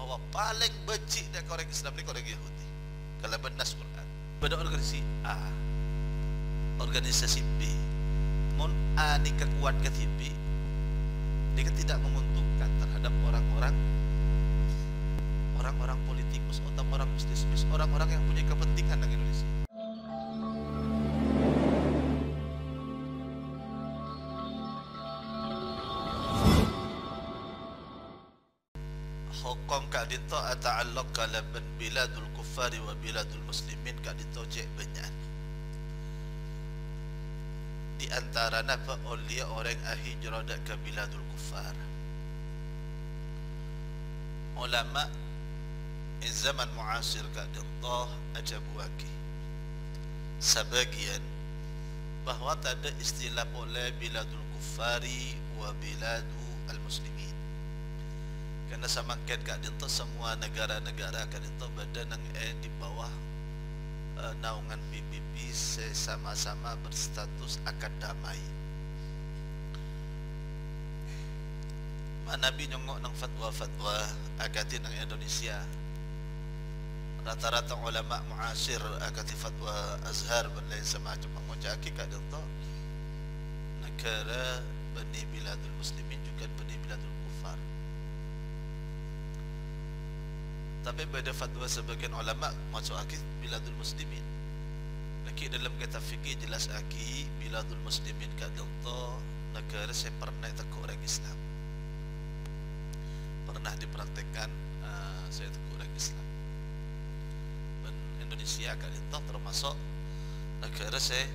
bahwa paling benci dari orang Islam ni orang Yahudi. Kalau benas Quran. Pada organisasi A, organisasi B, mun A ni kekuat ke B, dia tidak menguntungkan terhadap orang-orang politikus atau orang bisnis, orang-orang yang punya kepentingan dengan Indonesia. Hukum kak dito ata'allaq kala bin biladul kuffari wa biladul muslimin kak dito cek banyak. Di antara napa oleh orang hijrah ke biladul kuffar. Ulama zaman muasir kak dito ajabuaki. Sebagian bahawa tak ada istilah oleh biladul kuffari wa biladul muslimin. Karena samakan kat dito semua negara-negara kat dito badan yang di bawah naungan PBB sama-sama berstatus akad damai. Nabi nyongok nang fatwa-fatwa akati nang Indonesia. Rata-rata ulama muasir akati fatwa Azhar dan lain semacam mengocaki kat dito negara Bani Biladul Muslimin juga Bani Biladul Kufar. Tapi pada fatwa sebagian ulama masuk akid biladul muslimin. Lagi dalam kata fikih jelas akid biladul muslimin kadang-kadang negara saya pernah takut orang Islam. Pernah dipraktekkan saya takut orang Islam. Dan Indonesia kadang-kadang termasuk negara saya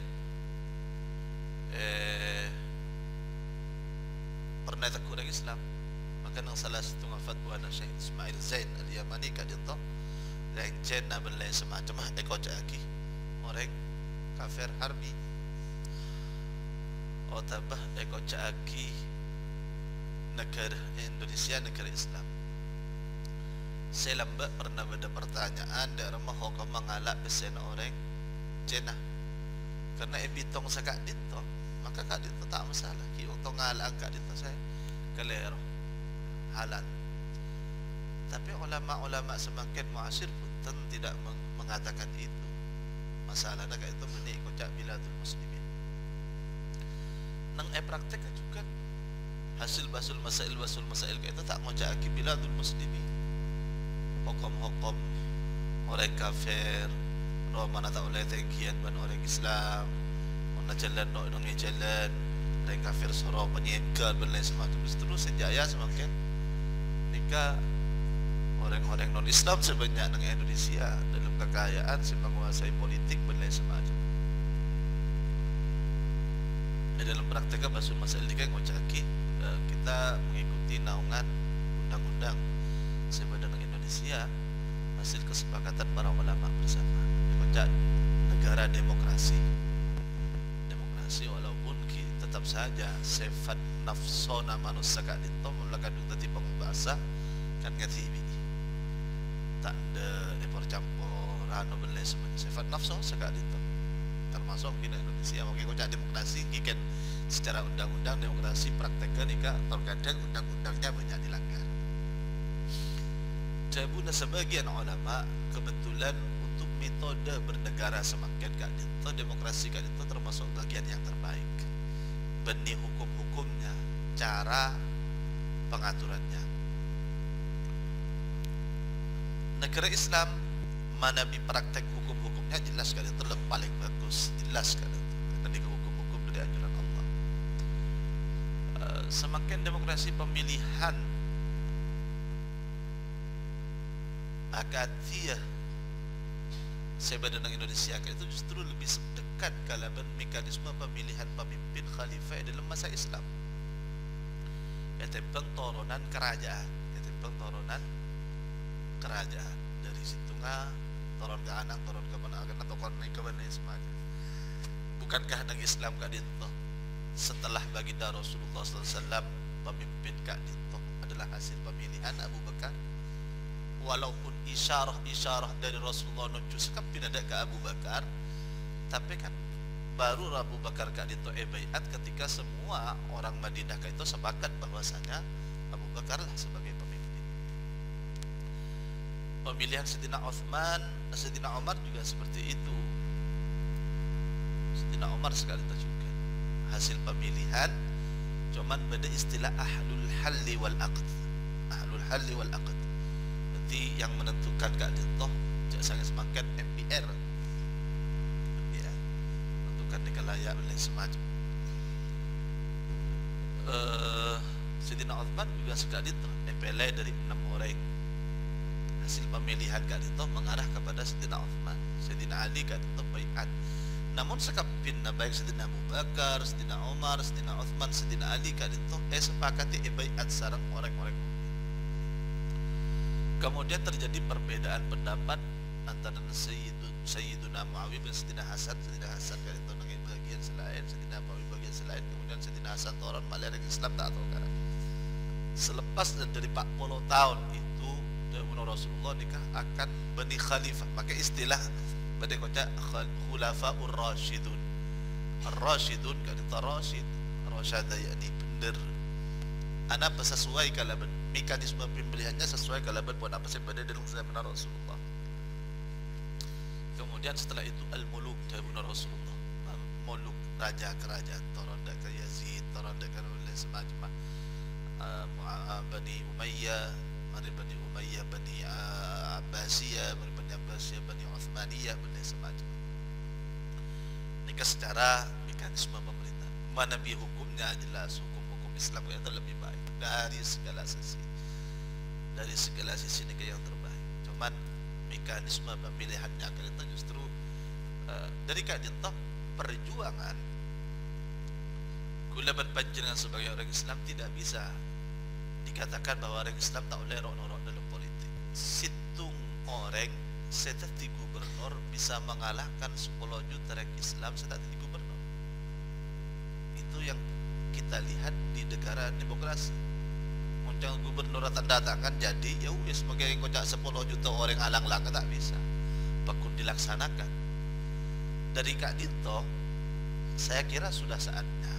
pernah takut orang Islam. Maka salah satu fatwa Syekh Ismail Zain Al-Yamani kat dito lain China dan lain semacam ekocaki orang kafir harbi otabah ekocaki negara Indonesia negara Islam. Saya lambat pernah ada pertanyaan dari mahokam mengalak besen orang China karena ebitong sa kat dito maka kat dito tak masalah ki untuk ngalak kat dito saya kelero halal. Tapi ulama-ulama semakin muasir pun tidak mengatakan itu. Masalahnya kat itu benih kocak biladul muslimin. Nang praktek juga hasil basul masail kat itu tak ngocak aki biladul muslimin. Hukum-hukum orang kafir, mana tak boleh tengkian ban orang Islam, mana jalan dong jalan, orang kafir suruh penyegal dan lain semacam. Terus sejaya semakin nikah orang-orang non-Islam sebanyak di Indonesia dalam kekayaan menguasai politik dan lain semacam. Dalam prakteknya basul masail ini ngocaki kita mengikuti naungan undang-undang sebadan Indonesia hasil kesepakatan para ulama bersama. Ngocak negara demokrasi walaupun tetap saja sifat nafsona manusia kat itu melakukan tadi pembahasa kan ngati ini tak ada campur anu beli sifat nafsu sekak itu termasuk di Indonesia mungkin kocak demokrasi kan secara undang-undang demokrasi prakteknya nikah terkadang undang-undangnya banyak dilanggar. Jabuna sebagian ulama kebetulan untuk metode bernegara semakin kat itu demokrasi kat itu termasuk bagian yang terbaik. Benih hukum-hukumnya, cara pengaturannya. Negara Islam mana praktek hukum-hukumnya jelas kan itu paling bagus, jelas kan itu. Karena hukum-hukum dari ajaran Allah. Semakin demokrasi pemilihan akadiyah sebadan Indonesia itu justru lebih dekat kalaban mekanisme pemilihan pemimpin khalifah dalam masa Islam. Yaitu turunan kerajaan, dari situ turun ke anak, turun ke mana, atau turun ke mana semacam. Bukankah negara Islam kak dito setelah baginda Rasulullah SAW pemimpin kak dito adalah hasil pemilihan Abu Bakar? Walaupun isyarah dari Rasulullah nuju sekap pindah ke Abu Bakar, tapi kan baru Abu Bakar kak dito bayat ketika semua orang Madinah kak itu sepakat bahwasanya Abu Bakar lah sebagai pemimpin. Pemilihan Sayyidina Utsman, Sayyidina Umar juga seperti itu. Sayyidina Umar sekali itu juga hasil pemilihan, cuman beda istilah ahlul halli wal aqd. Ahlul halli wal aqd berarti yang menentukan keadilan jak sangat semangkat MPR menentukan dikalayak oleh semacam. Sayyidina Utsman juga sekali itu dipilih dari 6 orang. Hasil pemilihan keadilan mengarah kepada Sayyidina Utsman. Sayyidina Ali keadilan baiat. Namun sekapin baik Sayyidina Abu Bakar, Sayyidina Umar, Sayyidina Utsman, Sayyidina Ali kadito sepakati baiat sareng orang-orang. Kemudian terjadi perbedaan pendapat antara Sayyiduna Muawiyah bin Sayyidina Hasan. Sayyidina Hasan kadito nang bagian selain, Sayyidina Muawiyah bagian selain, kemudian Sayyidina Hasan toron malah Islam tak tahu kan. Selepas dari 40 tahun itu Rasulullah nikah akan Bani Khalifah, pakai istilah pada kota khulafaur rasyidun. Ar-rasyidun kata rasyid, rasyada yakni benar. Ana sesuai kalaban mekanisme pemilihannya sesuai kalaban buat apa sih pada dalam zaman Rasulullah. Kemudian setelah itu al-muluk dari Rasulullah. Muluk raja kerajaan Taronda ke Yazid, Taronda ke oleh semacam Bani Umayyah, Bani Umayyah, Bani Abbasiyah, Bani Abbasiyah, Bani Uthmaniyah, Bani semacam. Nikah secara mekanisme pemerintah. Mana bi hukumnya jelas, hukum Islam itu lebih baik dari segala sisi. Dari segala sisi nikah yang terbaik. Cuman mekanisme pemilihannya kita justru dari kajian perjuangan gula berpanjangan sebagai orang Islam tidak bisa dikatakan bahwa orang Islam tak boleh rok-rok dalam politik. Situng orang setati gubernur bisa mengalahkan 10 juta orang Islam setati gubernur. Itu yang kita lihat di negara demokrasi. Uncang gubernur tanda tangan jadi ya wis sebagai kocak 10 juta orang alang-alang tak bisa. Pakun dilaksanakan. Dari Kak Dito, saya kira sudah saatnya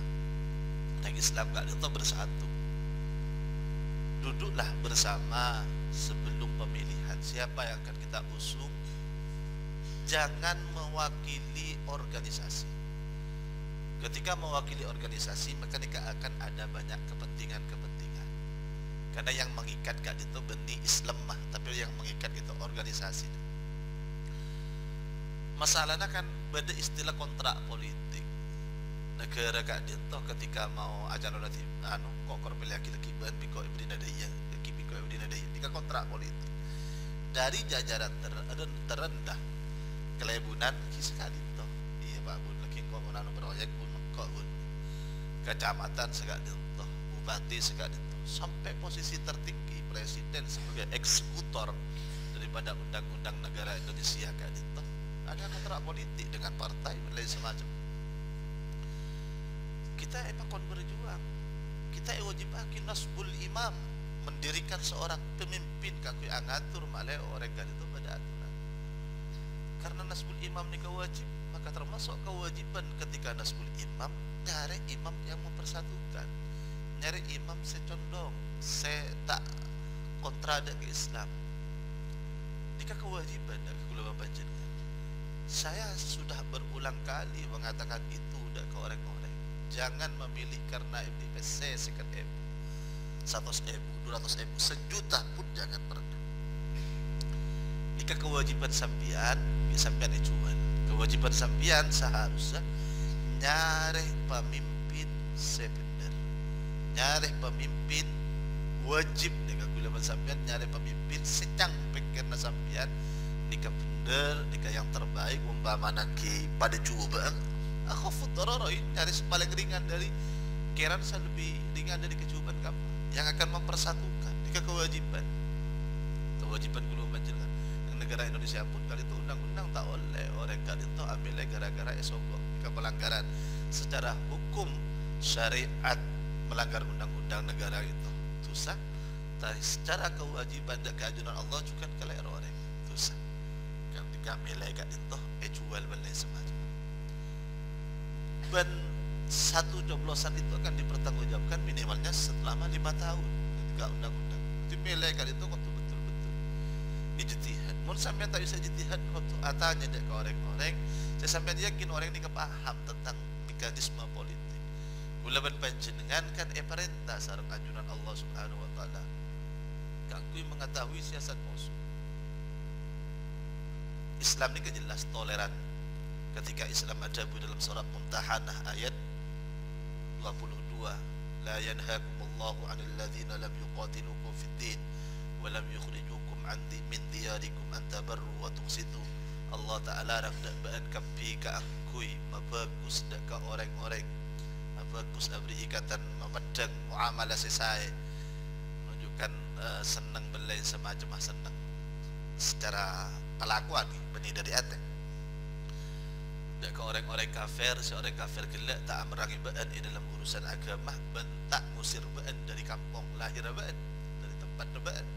orang Islam Kak Dito bersatu. Duduklah bersama sebelum pemilihan siapa yang akan kita usung. Jangan mewakili organisasi. Ketika mewakili organisasi maka akan ada banyak kepentingan-kepentingan. Karena yang mengikat Kak Dito benih Islam mah, tapi yang mengikat itu organisasi. Masalahnya kan beda istilah kontrak politik. Negara Kak Dito ketika mau ajaran nanti kok korpil laki-laki ban biko ibni nadaya biko ibni nadaya jika kontrak politik dari jajaran terendah kelebunan kisah Dito iya Pak Bun lagi kok menanu proyek pun kok Bun kecamatan segak Dito bupati segak Dito sampai posisi tertinggi presiden sebagai eksekutor daripada undang-undang negara Indonesia Kak Dito ada kontrak politik dengan partai dan lain semacam. Kita emang berjuang. Kita wajib akin nasbul imam, mendirikan seorang pemimpin kakui angatur malai orang kan itu pada aturan. Karena nasbul imam ni kewajib, maka termasuk kewajiban ketika nasbul imam nyari imam yang mempersatukan, nyari imam secondong, tak kontra dengan Islam. Jika kewajiban dan kekulauan panjenengan. Saya sudah berulang kali mengatakan itu udah ke orang-orang. Jangan memilih karena MDPC sekian ribu, 100.000, 200.000, sejuta pun jangan pernah. Jika kewajiban sampian, sampian dijual. Kewajiban sampian seharusnya nyari pemimpin sebenar, nyari pemimpin wajib nih kekulauan sampian nyari pemimpin secang pikirna sampian nikah bener, nikah yang terbaik umpama nanti pada coba aku futuraroin nyaris paling ringan dari kiran saya lebih ringan dari kecuban kamu yang akan mempersatukan nikah kewajiban kulo menjelaskan yang negara Indonesia pun kali itu undang-undang tak oleh orang kali itu ambilnya gara-gara esogok nikah pelanggaran secara hukum syariat melanggar undang-undang negara itu dosa tapi secara kewajiban dan keajunan Allah juga kalau orang dosa yang dikamilai kat itu jual beli semacam ban satu coblosan itu akan dipertanggungjawabkan minimalnya selama 5 tahun ketika undang-undang dimilai kali itu betul-betul ijtihad Mun sampean tak bisa ijtihad waktu atanya dek ke orang-orang, saya sampean yakin orang ini kepaham tentang mekanisme politik. Kula ban panjenengan kan perintah sareng anjuran Allah Subhanahu wa taala. Kangkui mengetahui siasat musuh. Islam ini kan jelas toleran. Ketika Islam ada dalam surat Mumtahanah ayat 22, la yanhaakumullahu 'anil ladzina lam yuqatilukum fid din wa lam yukhrijukum min diyarikum an tabarru wa tuqsitu. Allah Taala rak dak baan kapi ka angkui mabagus dak ka orang-orang. Mabagus abri ikatan memedang muamalah sesai. Menunjukkan senang belai semacam senang secara kelakuan beni dari hati. Dan ke orang-orang kafir, seorang kafir gelak tak merangi baan di dalam urusan agama, bentak ngusir baan dari kampung lahir baan, dari tempat baan.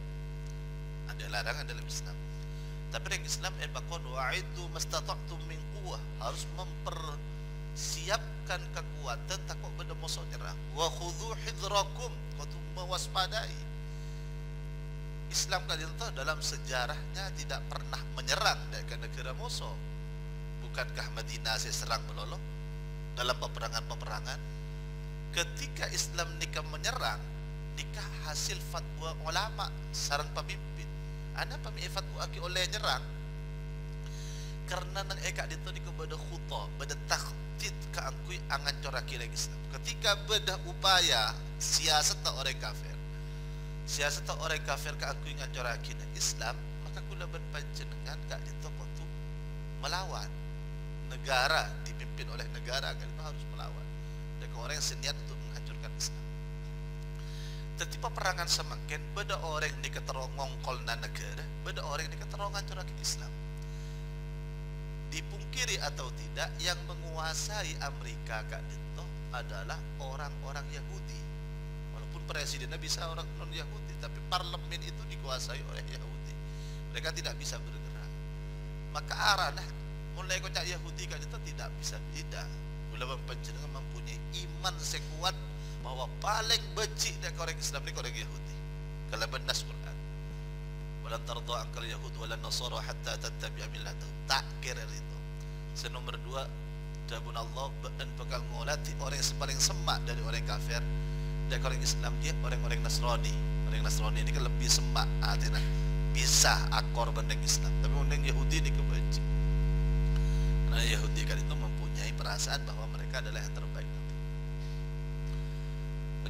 Ada larangan dalam Islam. Tapi dalam Islam bakon wa'idu mastata'tum min quwwah, harus mempersiapkan kekuatan takut benda musuh nyerang. Wa khudhu hidrakum, kudu mewaspadai. Islam kali itu dalam sejarahnya tidak pernah menyerang dari negara musuh. Bukankah Madinah serang melolong dalam peperangan-peperangan? Ketika Islam nikah menyerang, nikah hasil fatwa ulama sarang pemimpin. Ana pemimpin fatwa aki oleh nyerang karena nang eka dito ni kepada khuta, beda takhtid ka angkui angan coraki lagi Islam. Ketika beda upaya siasat orang kafir, siasat orang kafir ka angkui ngan coraki Islam, maka kula berpanjenengan ka dito kontu melawan. Negara dipimpin oleh negara kan itu harus melawan. Dan orang yang seniat untuk menghancurkan Islam. Tetapi peperangan semakin beda orang di keterongongkol na negara, beda orang di keterongan hancurkan Islam. Dipungkiri atau tidak, yang menguasai Amerika kak itu adalah orang-orang Yahudi. Walaupun presidennya bisa orang non Yahudi, tapi parlemen itu dikuasai oleh Yahudi. Mereka tidak bisa bergerak. Maka arah mulai kocak Yahudi kan itu tidak bisa beda. Ulama panjenengan mempunyai iman sekuat bahwa paling benci dari orang Islam ni orang Yahudi. Kalau benar Quran. Walan tarda ankal Yahud walan Nasara hatta tattabi'a millatahum. Tak kira itu. Senomor 2, jabun Allah dan pegang ngolati orang yang paling semak dari orang kafir dari orang Islam dia orang-orang Nasrani. Orang Nasrani ini kan lebih semak artinya bisa akor banding Islam. Tapi banding Yahudi ini kebenci. Karena Yahudi kan itu mempunyai perasaan bahwa mereka adalah yang terbaik.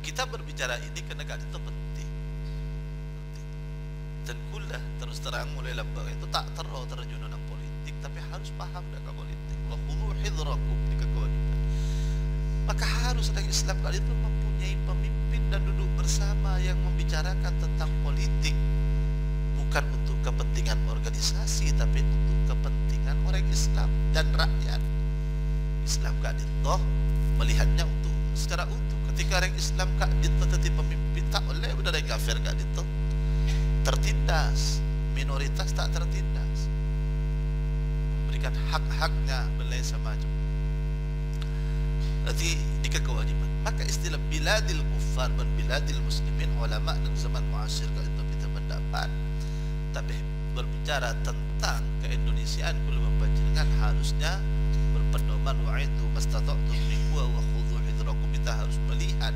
Kita berbicara ini karena kan itu penting. Dan kulah terus terang mulai lambang itu tak terjun dalam politik, tapi harus paham dalam politik. Wa khudhu hidrakum di kewajiban. Maka harus orang Islam kali itu mempunyai pemimpin dan duduk bersama yang membicarakan tentang politik, bukan untuk kepentingan organisasi, tapi untuk kepentingan orang Islam dan rakyat. Islam kak dito melihatnya untuk secara utuh. Ketika orang Islam kak dito tadi pemimpin, tak oleh dari kafir kak dito tertindas, minoritas tak tertindas, memberikan hak-haknya belai semacam. Jadi di kewajiban. Maka istilah biladil kuffar dan biladil muslimin, ulama dan zaman muasir kak itu kita pendapat. Tapi berbicara tentang keindonesiaan kulo mempanjenengan harusnya berpedoman wa'idu mastata'tum min quwwah wa khudhu hidrakum. Kita harus melihat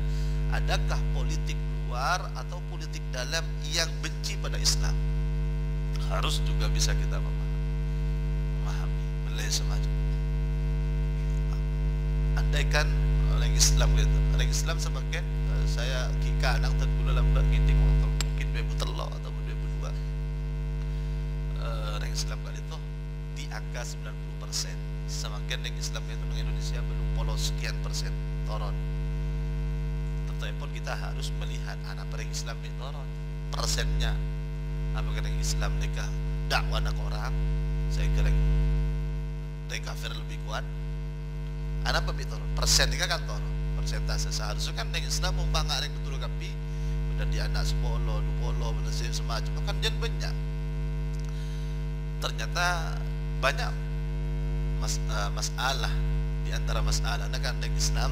adakah politik luar atau politik dalam yang benci pada Islam. Harus juga bisa kita memahami belai semacam. Andaikan orang Islam gitu, orang Islam sebagian saya kika anak terkulah lambat ngiting mungkin 2003 atau 2002. Orang Islam kali itu di angka 90%. Semakin yang Islam itu di Indonesia belum polos sekian persen turun. Tetapi pun kita harus melihat anak orang Islam itu turun persennya. Apakah yang Islam mereka dakwah anak orang, saya kira yang kafir lebih kuat. Anak apa itu persen ini kan turun persentase. Seharusnya kan yang Islam membangga yang betul kapi dan di anak 10, 20, benar semacam kan jen banyak. Ternyata banyak masalah. Di antara masalah kan yang Islam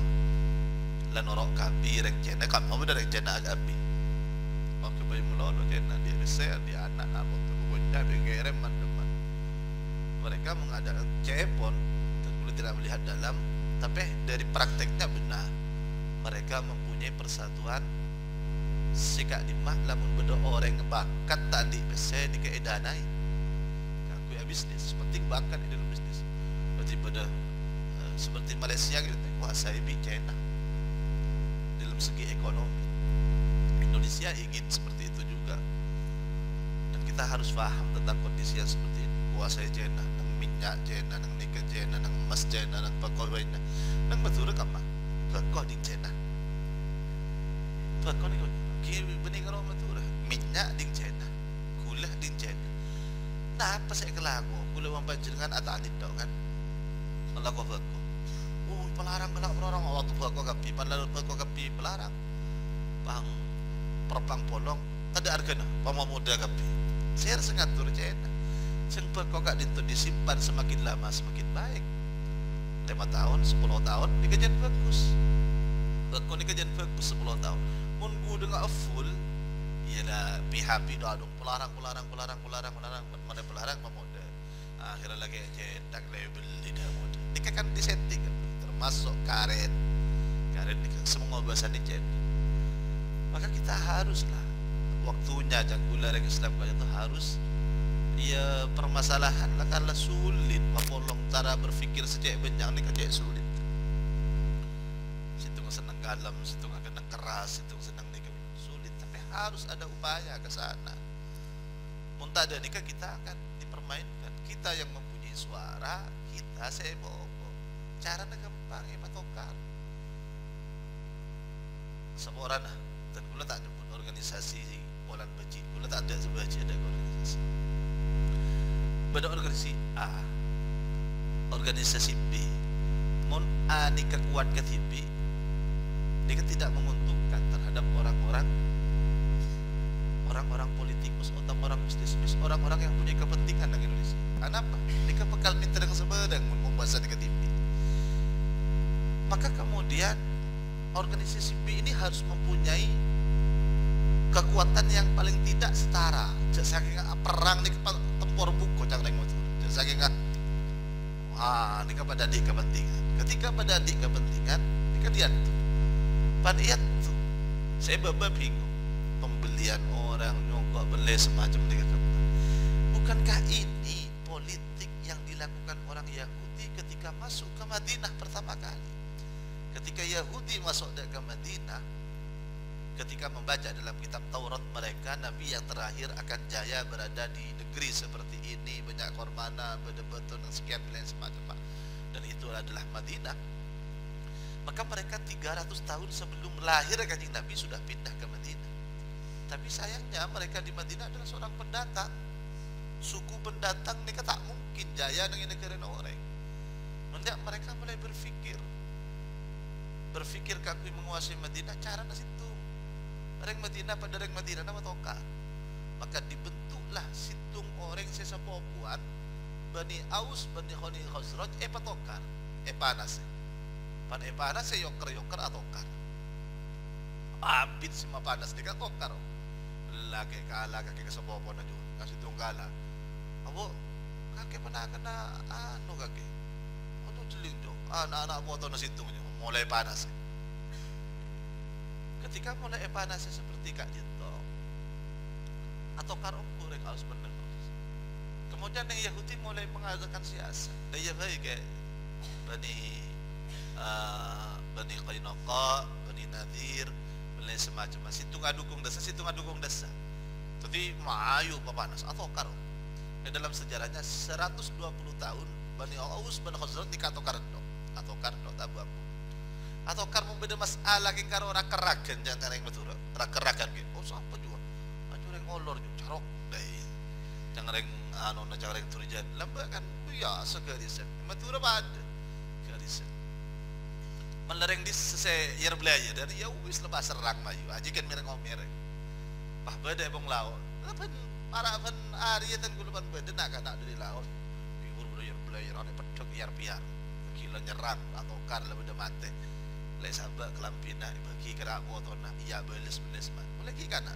lan orang kapi reng Cina kan mau dari Cina kapi. Oke bayi mulo Cina dia bisa dia anak apa tu punya dia ngerem mandem mereka mengadakan cepon, Tengku tidak melihat dalam, tapi dari prakteknya benar. Mereka mempunyai persatuan sikak dimah lamun beda orang bakat tadi saya dikeedanai aku ya bisnis penting bakat di dalam bisnis berarti beda seperti Malaysia gitu kuasai bi China dalam segi ekonomi. Indonesia ingin seperti itu juga, dan kita harus paham tentang kondisi yang seperti ini. Kuasai China, nang minyak China, nang nikel China, nang emas China, nang pakaian, nang betul kama pakaian di China, pakaian ni kiri benih kalau betul minyak di China, gula di China. Nah apa saya kelagu gula orang panjenengan atau anit tau kan? Allah kau pakaian. Oh pelarang kelak orang waktu pakaian kapi, padahal pakaian kapi pelarang. Pang perpang polong ada harganya pama muda kapi saya harus ngatur China sehingga kau gak disimpan semakin lama semakin baik 5 tahun 10 tahun dikejar bagus kau dikejar bagus 10 tahun mun gua dengan full ialah PHP dah dong pelarang mana pelarang pemuda akhirnya lagi cetak label lidah muda ini kan disetting termasuk karet ini semua bahasa di China. Maka kita haruslah waktunya jangkula orang Islam itu harus ya permasalahan lah karena sulit mapolong cara berpikir sejak benjang ni kerja sulit. Situ senang kalem, situ kena keras, situ senang ni sulit, tapi harus ada upaya ke sana. Muntah ada nikah kita akan dipermainkan. Kita yang mempunyai suara, kita sebobo. Cara gampang patokar. Seorang dan kula tak nyebut organisasi Polan Baji, kula tak ada sebaji ada organisasi. Pada organisasi A, organisasi B, mon A ni kuat ke B, dia tidak menguntungkan terhadap orang-orang politikus atau orang bisnis, orang-orang yang punya kepentingan di Indonesia. Kenapa? Dia bekal minta dengan sebedang membahas di TV. Maka kemudian organisasi B ini harus mempunyai kekuatan yang paling tidak setara. Saking perang ni tempur buku jangan tengok tu. Saking ni kepada adik kepentingan. Ketika pada adik kepentingan, ni kan dia tu. Pada dia tu, saya bingung. Pembelian orang nyongkok beli semacam ni. Bukankah ini politik yang dilakukan orang Yahudi ketika masuk ke Madinah pertama kali? Ketika Yahudi masuk ke Madinah, ketika membaca dalam kitab Taurat mereka, Nabi yang terakhir akan jaya berada di negeri seperti ini, banyak kormana, betul dan sekian lain semacam, dan itu adalah Madinah. Maka mereka 300 tahun sebelum lahir kanjeng Nabi sudah pindah ke Madinah. Tapi sayangnya mereka di Madinah adalah seorang pendatang. Suku pendatang mereka tak mungkin jaya dengan negara orang. Mereka mulai berpikir kakui menguasai Madinah, cara na situ. Orang Madinah pada orang Madinah nama toka. Maka dibentuklah situng orang sesapopuan Bani Aus, Bani Khazraj, patokar, panas. Pan panas yoker atokar. Abid si mapanas di katokar. Laki kala kaki kesapopuan na jud. Kasi tunggala. Abo kaki kena ano kaki. Ano jeling jo. Anak-anak foto na situng nyo. Mulai panas. Ketika mulai panasnya seperti Kak Jinto atau karomku rek harus benar. Kemudian yang Yahudi mulai mengadakan siasat. Dia baik kayak Bani Qainqa, Bani Nadir, mulai semacam situng adukung desa. Jadi maayu papanas atau karo. Dalam sejarahnya 120 tahun Bani Aus, Bani Khazraj dikatokar atau karno tabu aku. Atau karmu beda masalah ke karo rakerakan jangan yang betul rakerakan ke oh siapa juga aja yang ngolor juga carok dai jangan yang jangan yang turijan lamba kan biasa karisan betul apa ada karisan melereng di seyer belajar dari ya wis lepas serang mayu aja kan mereka ngomereng pah beda bong laut apa para pan Arya dan gulupan beda nak dari laut bibur belajar ada pedok biar gila nyerang atau kar lebih mati. Lai sahabat kelampina bagi kerak motor nak iya beles mah. Lagi kan